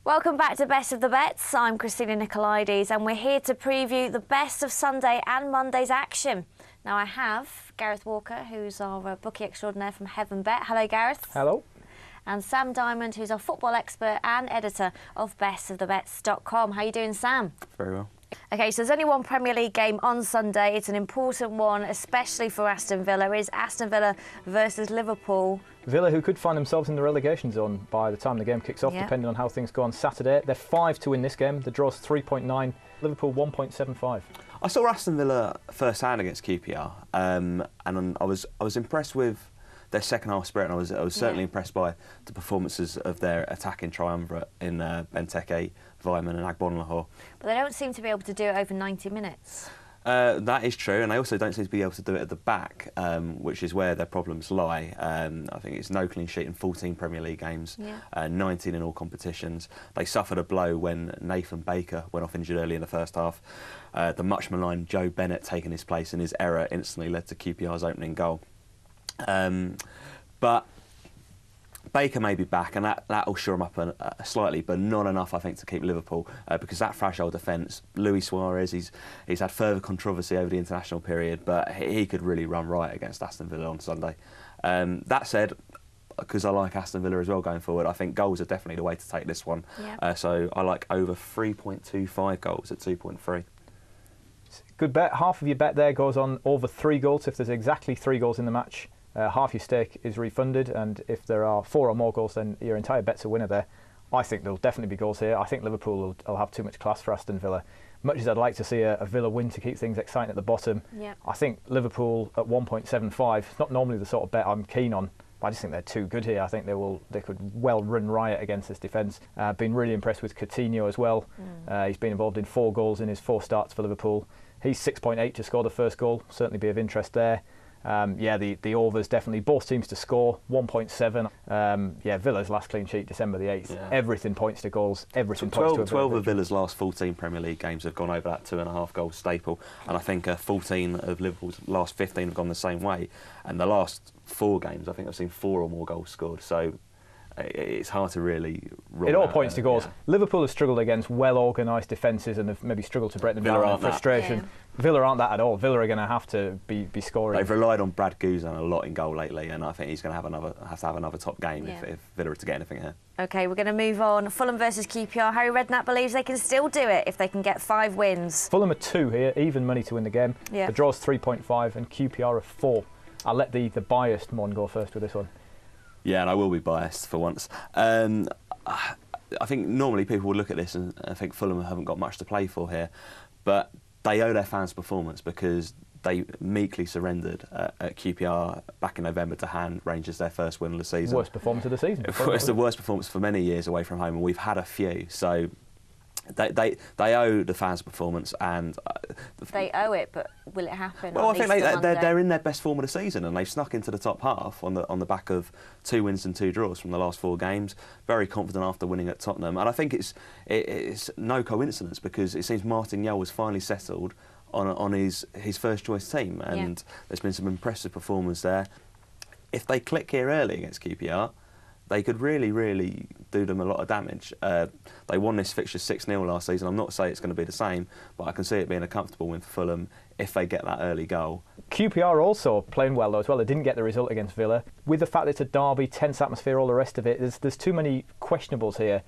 Welcome back to Best of the Bets. I'm Christina Nicolaides and we're here to preview the best of Sunday and Monday's action. Now I have Gareth Walker, who's our bookie extraordinaire from Heaven Bet. Hello, Gareth. Hello. And Sam Diamond, who's our football expert and editor of bestofthebets.com. How are you doing, Sam? Very well. OK, so there's only one Premier League game on Sunday. It's an important one, especially for Aston Villa. It's Aston Villa versus Liverpool. Villa, who could find themselves in the relegation zone by the time the game kicks off, depending on how things go on Saturday. They're 5 to win this game. The draw's 3.9. Liverpool 1.75. I saw Aston Villa first hand against QPR, and I was impressed with their second half spirit, and I was certainly impressed by the performances of their attacking triumvirate in Benteke, Weimann and Agbonlahor. But they don't seem to be able to do it over 90 minutes. That is true, and they also don't seem to be able to do it at the back, which is where their problems lie. I think it's no clean sheet in 14 Premier League games, 19 in all competitions. They suffered a blow when Nathan Baker went off injured early in the first half. The much maligned Joe Bennett taking his place, and his error instantly led to QPR's opening goal. But Baker may be back, and that'll shore him up slightly, but not enough, I think, to keep Liverpool, because that fragile defence. Luis Suarez, he's had further controversy over the international period, but he could really run riot against Aston Villa on Sunday. That said, because I like Aston Villa as well going forward, I think goals are definitely the way to take this one. So I like over 3.25 goals at 2.3. Good bet. Half of your bet there goes on over 3 goals. If there's exactly 3 goals in the match, half your stake is refunded, and if there are 4 or more goals, then your entire bet's a winner there. I think there'll definitely be goals here. I think Liverpool will have too much class for Aston Villa. Much as I'd like to see a Villa win to keep things exciting at the bottom, I think Liverpool at 1.75, it's not normally the sort of bet I'm keen on, but I just think they're too good here. I think they could well run riot against this defence. Been really impressed with Coutinho as well. He's been involved in 4 goals in his 4 starts for Liverpool. He's 6.8 to score the first goal, certainly be of interest there. The overs definitely, both teams to score, 1.7. Villa's last clean sheet, December the 8th. Everything points to goals, everything points to a 12 of Villa's last 14 Premier League games have gone over that 2.5 goal staple, and I think 14 of Liverpool's last 15 have gone the same way, and the last 4 games I think I've seen 4 or more goals scored, so it's hard to really rule it all out points to goals. Yeah. Liverpool have struggled against well-organised defences and have maybe struggled to break them down in frustration. Yeah. Villa aren't that at all. Villa are going to have to be scoring. They've relied on Brad Guzan a lot in goal lately, and I think he's going to have to have another top game if Villa are to get anything here. OK, we're going to move on. Fulham versus QPR. Harry Redknapp believes they can still do it if they can get 5 wins. Fulham are 2 here, even money to win the game. The draw's 3.5 and QPR are 4. I'll let the biased one go first with this one. Yeah, and I will be biased for once. I think normally people would look at this and think Fulham haven't got much to play for here, but they owe their fans performance because they meekly surrendered at QPR back in November to hand Rangers their first win of the season. Worst performance of the season. It's the worst performance for many years away from home, and we've had a few. So they owe the fans performance, and they owe it, but will it happen? Well, I think they're in their best form of the season, and they've snuck into the top half on the back of 2 wins and 2 draws from the last 4 games. Very confident after winning at Tottenham, and I think it's no coincidence because it seems Martin Jol was finally settled on his first choice team, and there's been some impressive performance there. If they click here early against QPR, they could really, really do them a lot of damage. They won this fixture 6-0 last season. I'm not saying it's going to be the same, but I can see it being a comfortable win for Fulham if they get that early goal. QPR also playing well though as well. They didn't get the result against Villa. With the fact that it's a derby, tense atmosphere, all the rest of it, there's too many questionables here.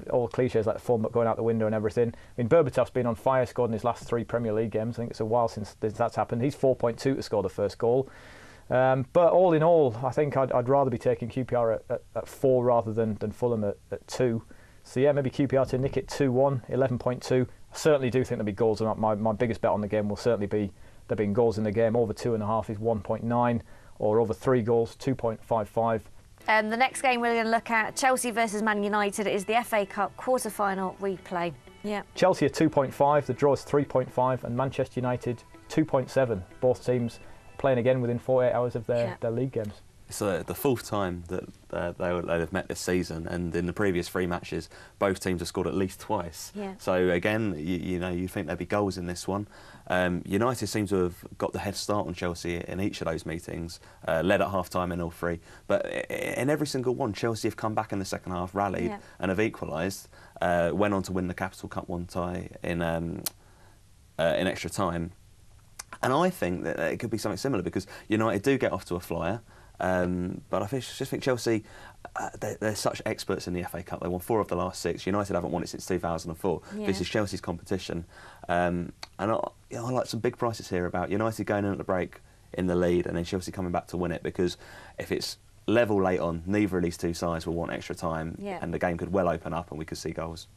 All cliches like the form going out the window and everything. I mean, Berbatov's been on fire, scored in his last 3 Premier League games. I think it's a while since that's happened. He's 4.2 to score the first goal. But all in all, I think I'd rather be taking QPR at 4 rather than Fulham at 2. So yeah, maybe QPR to nick it 2-1, 11.2. I certainly do think there'll be goals. My biggest bet on the game will certainly be there being goals in the game. Over 2.5 is 1.9, or over 3 goals, 2.55. The next game we're going to look at, Chelsea versus Man United, is the FA Cup quarter-final replay. Chelsea at 2.5, the draw is 3.5, and Manchester United 2.7. Both teams playing again within 48 hours of their league games. It's the fourth time that they've met this season, and in the previous 3 matches, both teams have scored at least twice. Yeah. So again, you think there'd be goals in this one. United seem to have got the head start on Chelsea in each of those meetings, led at half-time in all 3. But in every single one, Chelsea have come back in the second half, rallied, and have equalised. Went on to win the Capital Cup 1 tie in extra time. And I think that it could be something similar, because United do get off to a flyer. But I just think Chelsea, they're such experts in the FA Cup. They won 4 of the last 6. United haven't won it since 2004. Yeah. This is Chelsea's competition. And I like some big prices here about United going in at the break in the lead and then Chelsea coming back to win it, because if it's level late on, neither of these two sides will want extra time, and the game could well open up and we could see goals.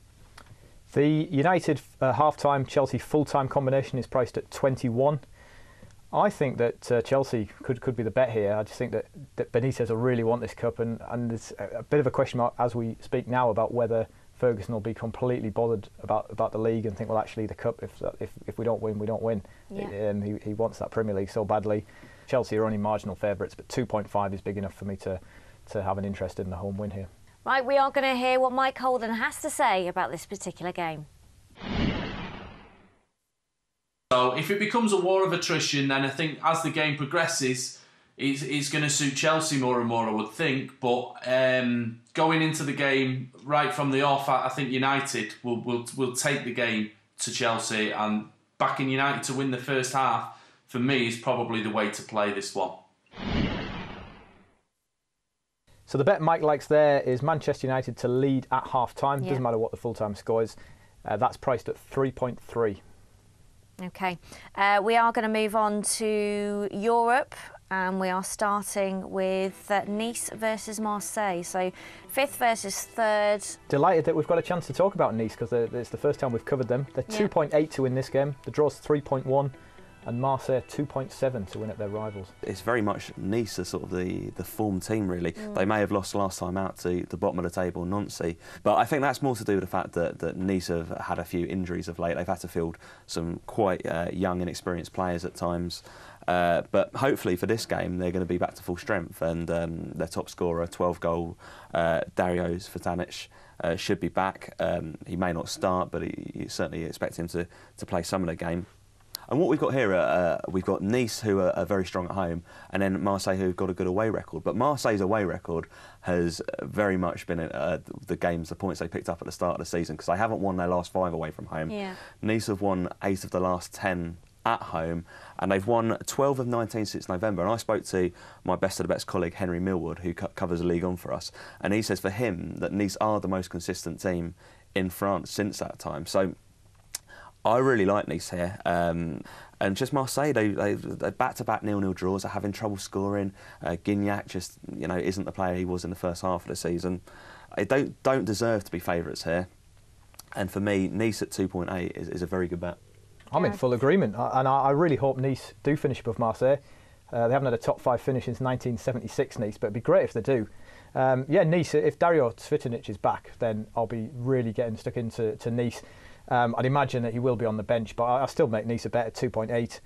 The United half-time, Chelsea full-time combination is priced at 21. I think that Chelsea could be the bet here. I just think that Benitez will really want this cup, and there's a bit of a question mark as we speak now about whether Ferguson will be completely bothered about the league and think, well, actually the cup, if we don't win, we don't win. Yeah. He wants that Premier League so badly. Chelsea are only marginal favourites, but 2.5 is big enough for me to have an interest in the home win here. Right, we are going to hear what Mike Holden has to say about this particular game. So if it becomes a war of attrition, then I think as the game progresses, it's going to suit Chelsea more and more, I would think. But going into the game right from the off, I think United will take the game to Chelsea, and backing United to win the first half, for me, is probably the way to play this one. So the bet Mike likes there is Manchester United to lead at half-time. Doesn't matter what the full-time score is. That's priced at 3.3. OK. We are going to move on to Europe, and we are starting with Nice versus Marseille. So 5th versus 3rd. Delighted that we've got a chance to talk about Nice, because it's the first time we've covered them. They're 2.8 to win this game. The draw's 3.1. And Marseille 2.7 to win at their rivals. It's very much Nice as sort of the form team, really. They may have lost last time out to the bottom of the table, Nancy, but I think that's more to do with the fact that Nice have had a few injuries of late. They've had to field some quite young, inexperienced players at times. But hopefully for this game, they're going to be back to full strength, and their top scorer, 12-goal Dario Svetanic, should be back. He may not start, but you certainly expect him to play some of the game. And what we've got here, we've got Nice, who are very strong at home, and then Marseille, who've got a good away record. But Marseille's away record has very much been the points they picked up at the start of the season, because they haven't won their last 5 away from home. Yeah. Nice have won 8 of the last 10 at home, and they've won 12 of 19 since November. And I spoke to my best of the best colleague, Henry Millwood, who covers the league on for us, and he says for him that Nice are the most consistent team in France since that time. So I really like Nice here, and just Marseille. They back-to-back 0-0 draws. Are having trouble scoring. Gignac just isn't the player he was in the first half of the season. They don't deserve to be favourites here, and for me, Nice at 2.8 is a very good bet. I'm in full agreement, and I really hope Nice do finish above Marseille. They haven't had a top 5 finish since 1976, Nice, but it'd be great if they do. Nice. If Dario Svetanic is back, then I'll be really getting stuck into Nice. I'd imagine that he will be on the bench, but I still make Nice a bet at 2.8.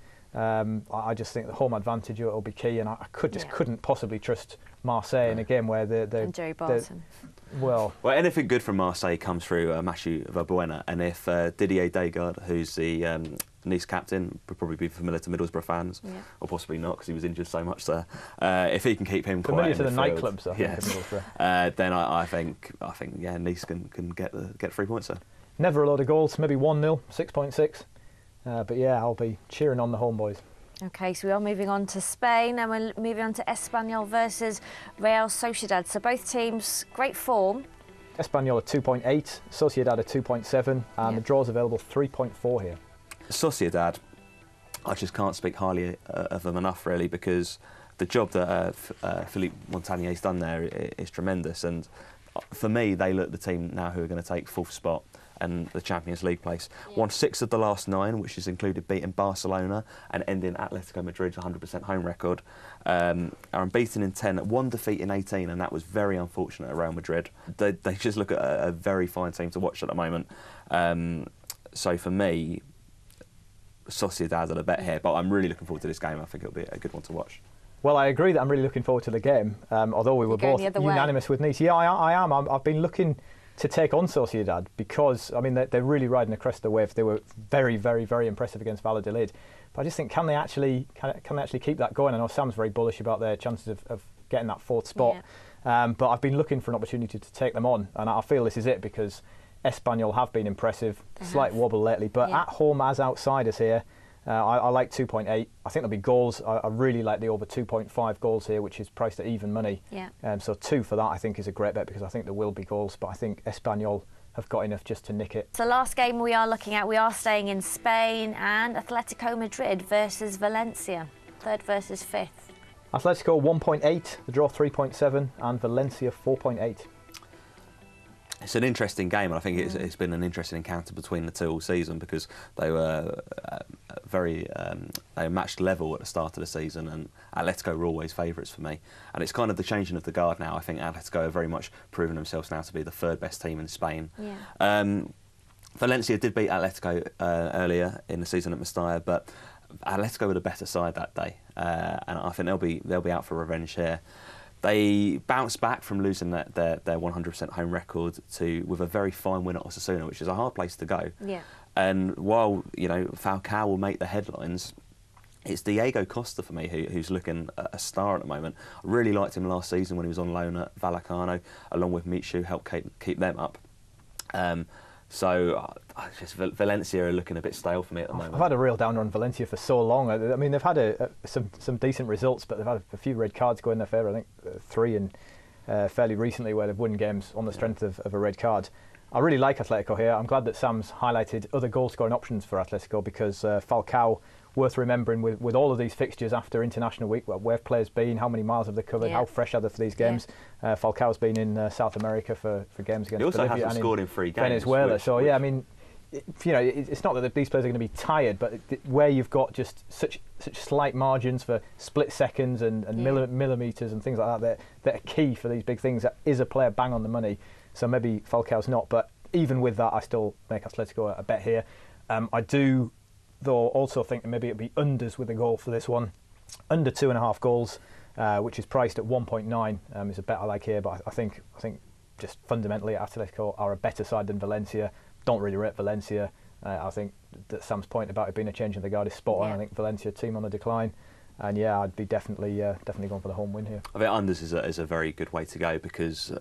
I just think the home advantage will be key, and I couldn't possibly trust Marseille in a game where and Joe Barton. Well, anything good from Marseille comes through Mathieu Valbuena, and if Didier Degas, who's the Nice captain, would probably be familiar to Middlesbrough fans, or possibly not because he was injured so much there. If he can keep him familiar quiet to the midfield, nightclubs, I think, in Middlesbrough. Then I think Nice can get 3 points there. Never a lot of goals, maybe 1-0, 6.6. But I'll be cheering on the homeboys. OK, so we are moving on to Spain, and we're moving on to Espanyol versus Real Sociedad. So both teams, great form. Espanyol at 2.8, Sociedad at 2.7, and the draw's available 3.4 here. Sociedad, I just can't speak highly of them enough, really, because the job that Philippe Montanier's done there is tremendous. And for me, they look the team now who are going to take 4th spot and the Champions League place. Won 6 of the last 9, which has included beating Barcelona and ending Atletico Madrid's 100% home record. Are unbeaten in 10, 1 defeat in 18, and that was very unfortunate at Real Madrid. They just look at a very fine team to watch at the moment. So for me, Sociedad are the bet here, but I'm really looking forward to this game. I think it'll be a good one to watch. Well, I agree that I'm really looking forward to the game, although we were going both the other way. unanimous with Nice. Yeah, I am. I've been looking to take on Sociedad because, I mean, they're really riding the crest of the wave. They were very, very, very impressive against Valladolid. But I just think, can they actually keep that going? I know Sam's very bullish about their chances of getting that fourth spot. Yeah. But I've been looking for an opportunity to take them on, and I feel this is it because Espanyol have been impressive. Slight wobble lately, but at home as outsiders here, I like 2.8. I think there'll be goals. I really like the over 2.5 goals here, which is priced at even money. Yeah. So 2 for that, I think, is a great bet because I think there will be goals, but I think Espanyol have got enough just to nick it. So last game we are looking at, we are staying in Spain, and Atletico Madrid versus Valencia, 3rd versus 5th. Atletico 1.8, the draw 3.7, and Valencia 4.8. It's an interesting game, and I think it's been an interesting encounter between the two all season because they were they were matched level at the start of the season, and Atletico were always favourites for me. And it's kind of the changing of the guard now. I think Atletico have very much proven themselves now to be the 3rd best team in Spain. Yeah. Valencia did beat Atletico earlier in the season at Mestalla, but Atletico were the better side that day, and I think they'll be out for revenge here. They bounced back from losing their 100% home record with a very fine win at Osasuna, which is a hard place to go. Yeah. And while Falcao will make the headlines, it's Diego Costa for me who's looking a star at the moment. I really liked him last season when he was on loan at Vallecano, along with Michu, helped keep them up. So just Valencia are looking a bit stale for me at the moment. I've had a real downer on Valencia for so long. I mean, they've had some decent results, but they've had a few red cards go in their favour. I think 3 and fairly recently where they've won games on the strength of a red card. I really like Atletico here. I'm glad that Sam's highlighted other goal-scoring options for Atletico because Falcao, worth remembering with all of these fixtures after international week, where have players been, how many miles have they covered, how fresh are they for these games. Falcao's been in South America for games against He also Bolivia hasn't scored in 3 games. Venezuela. So yeah, I mean, it's not that these players are going to be tired, but where you've got just such slight margins for split seconds and millimetres and things like that are key for these big things, that is a player bang on the money. So maybe Falcao's not, but even with that, I still make Atletico a bet here. I do, though, also think that maybe it'd be unders with a goal for this one. Under 2.5 goals, which is priced at 1.9, is a bet I like here. But I think just fundamentally, Atletico are a better side than Valencia. Don't really rate Valencia. I think that Sam's point about it being a change in the guard is spot on. I think Valencia team on the decline. And yeah, I'd be definitely going for the home win here. I think unders is a very good way to go because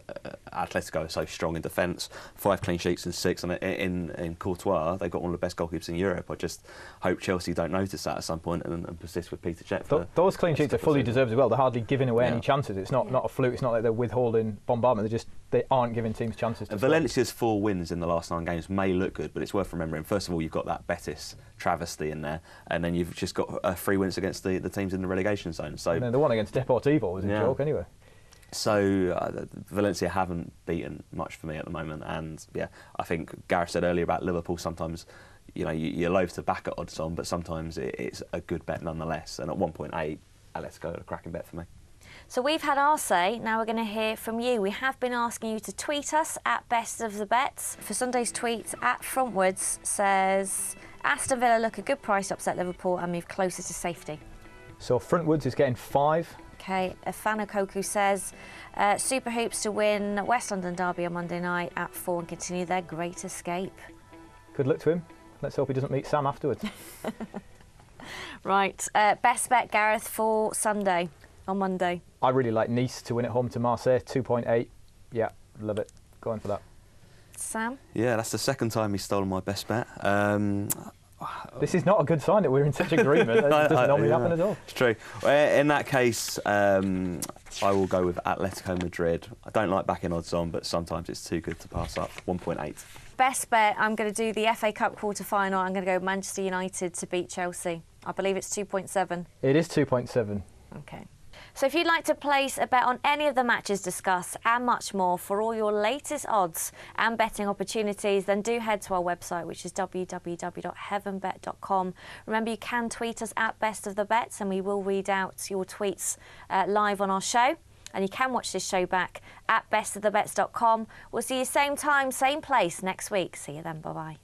Atletico are so strong in defence. 5 clean sheets and 6, and in Courtois they've got one of the best goalkeepers in Europe. I just hope Chelsea don't notice that at some point and persist with Peter Cech. Those clean sheets are fully deserved as well. They're hardly giving away any chances. It's not a fluke. It's not like they're withholding bombardment. They aren't giving teams chances. And Valencia's 4 wins in the last 9 games may look good, but it's worth remembering. First of all, you've got that Betis travesty in there, and then you've just got 3 wins against the teams in the relegation zone. So and then the one against Deportivo was a joke anyway. So Valencia haven't beaten much for me at the moment, and I think Gareth said earlier about Liverpool. Sometimes you're loath to back at odds on, but sometimes it's a good bet nonetheless. And at 1.8, Atletico a cracking bet for me. So we've had our say, now we're going to hear from you. We have been asking you to tweet us at Best of the Bets. For Sunday's tweet, at Frontwards says, Aston Villa look a good price to upset Liverpool and move closer to safety. So Frontwards is getting 5. Okay, Afana Koku says, Super Hoops to win West London Derby on Monday night at 4 and continue their great escape. Good luck to him. Let's hope he doesn't meet Sam afterwards. Right, best bet, Gareth, for Sunday on Monday. I really like Nice to win at home to Marseille, 2.8. Yeah, love it. Going for that. Sam? Yeah, that's the second time he's stolen my best bet. This is not a good sign that we're in such agreement. It doesn't normally happen at all. It's true. In that case, I will go with Atletico Madrid. I don't like backing odds on, but sometimes it's too good to pass up. 1.8. Best bet, I'm going to do the FA Cup quarter-final. I'm going to go Manchester United to beat Chelsea. I believe it's 2.7. It is 2.7. Okay. So if you'd like to place a bet on any of the matches discussed and much more for all your latest odds and betting opportunities, then do head to our website, which is www.heavenbet.com. Remember, you can tweet us at Best of the Bets and we will read out your tweets live on our show. And you can watch this show back at bestofthebets.com. We'll see you same time, same place next week. See you then. Bye-bye.